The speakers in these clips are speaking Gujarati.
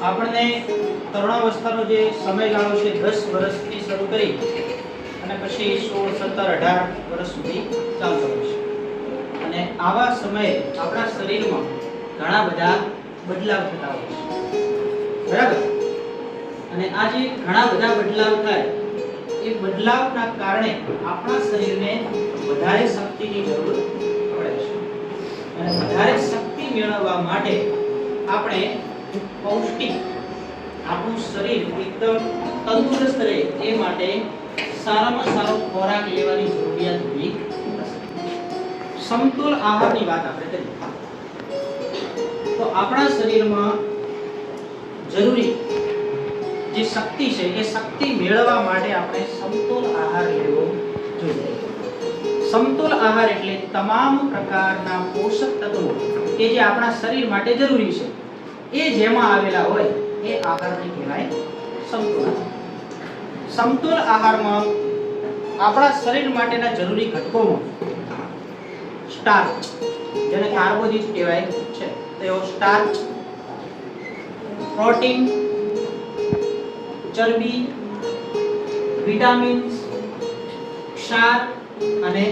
આપણને તરુણાવસ્થાનો જે સમયગાળો છે 10 વર્ષથી શરૂ કરી અને પછી 16, 17, 18 વર્ષ સુધી ચાલતો હોય છે. અને આવા સમયે આપણા શરીરમાં ઘણા બધા બદલાવ થતા હોય છે, બરાબર? અને આ જે ઘણા બધા બદલાવ થાય એ બદલાવના કારણે આપણા શરીરને વધારે શક્તિની જરૂર પડે છે. અને વધારે શક્તિ મેળવવા માટે આપણે પૌષ્ટિક આપણું શરીર એકદમ તંદુરસ્ત રહે એ માટે સારામાં સારો ખોરાક લેવાની જરૂરિયાત ઊભી થશે. સમતોલ આહારની વાત આપણે કરીએ તો આપણા શરીરમાં જરૂરી જે શક્તિ છે એ શક્તિ મેળવવા માટે આપણે સમતોલ આહાર લેવો જોઈએ. સમતોલ આહાર એટલે તમામ પ્રકારના પોષક તત્વો કે જે આપણા શરીર માટે જરૂરી છે એ જેમાં આવેલા હોય એ આહારને કહેવાય સમતોલ આહાર. સમતોલ આહારમાં આપણા શરીર માટેના જરૂરી ઘટકોમાં સ્ટાર્ચ, જેને કાર્બોદિત કહેવાય છે, તેઓ સ્ટાર્ચ, પ્રોટીન, ચરબી, વિટામિન્સ, ક્ષાર અને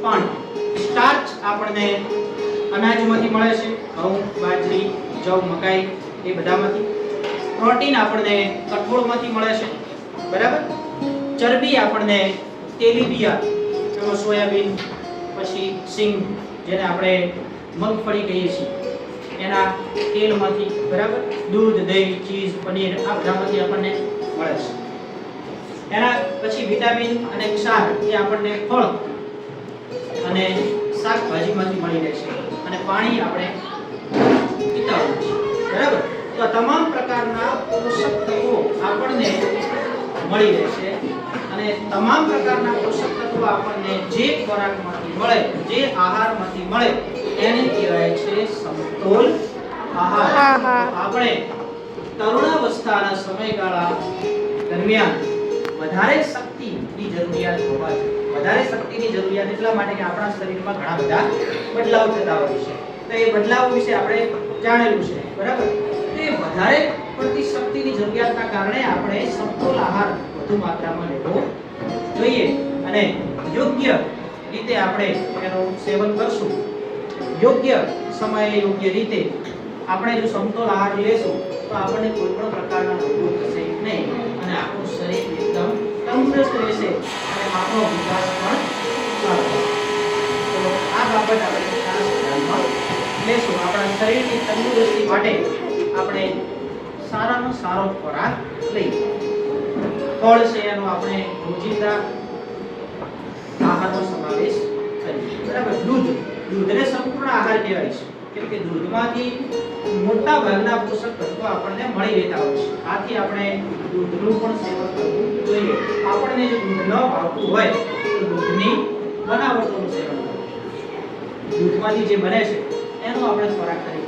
પાણી. સ્ટાર્ચ આપણને અનાજમાંથી મળે છે, ઘઉં, બાજરી, જવ, મકાઈ એ બધામાંથી. પ્રોટીન આપણને કઠોળમાંથી મળે છે, બરાબર? ચરબી આપણને તેલીબિયા, એમાં સોયાબીન, પછી સિંગ, જેને આપણે મગફળી કહીએ છીએ, એના તેલમાંથી, બરાબર? દૂધ, દહીં, ચીઝ, પનીર આ બધામાંથી આપણને મળે છે. એના પછી વિટામિન અને ક્ષાર એ આપણને ફળ અને શાકભાજીમાંથી મળી રહે છે. અને પાણી આપણે પીતા હોઈએ છીએ, બરાબર? તો તમામ પ્રકારના પોષક તત્વો આપણને મળી રહે છે. અને તમામ પ્રકારના પોષક તત્વો આપણને જે ખોરાકમાંથી મળે, જે આહારમાંથી મળે એને કહેવાય છે સમતોલ આહાર. આપણે તરુણાવસ્થાના સમયગાળા દરમિયાન વધારે શક્તિની જરૂરિયાત હોવા જોઈએ. વધારે શક્તિની જરૂરિયાત એટલા માટે કે આપણા શરીરમાં ઘણા બધા બદલાવ થતા હોય છે. તો એ બદલાવ વિશે આપણે જાણેલું છે, બરાબર? તો એ વધારે પડતી શક્તિની જરૂરિયાતના કારણે આપણે સમતોલ આહાર વધુ માત્રામાં લેવો જોઈએ. અને યોગ્ય રીતે આપણે એનું સેવન કરશું, યોગ્ય સમયે યોગ્ય રીતે આપણે જો સમતોલ આહાર લેશું તો આપણને કોઈ પણ પ્રકારના રોગો થશે નહીં અને આપણું શરીર એકદમ તંદુરસ્ત રહેશે અને આપણો વિકાસ પણ સારો થશે. તો આ બાબત આપણે ખાસ ધ્યાનમાં લેશું. આપણા શરીરની તંદુરસ્તી માટે આપણે સારામાં સારો ખોરાક લઈએ. ફળ છે એનો આપણે રોજિંદા આહારનો સમાવેશ કરીએ, બરાબર? દૂધ દૂધને સંપૂર્ણ આહાર કહેવાય છે, કેમ કે દૂધમાંથી મોટા ભાગના પોષક તત્વો આપણને મળી રહેતા હોય છે. આથી આપણે દૂધનું પણ સેવન કરવું જોઈએ. આપણને જો દૂધ ન ભાવતું હોય તો દૂધની બનાવટોનું સેવન કરવું. દૂધમાંથી જે બને છે એનો આપણે ખોરાક તરીકે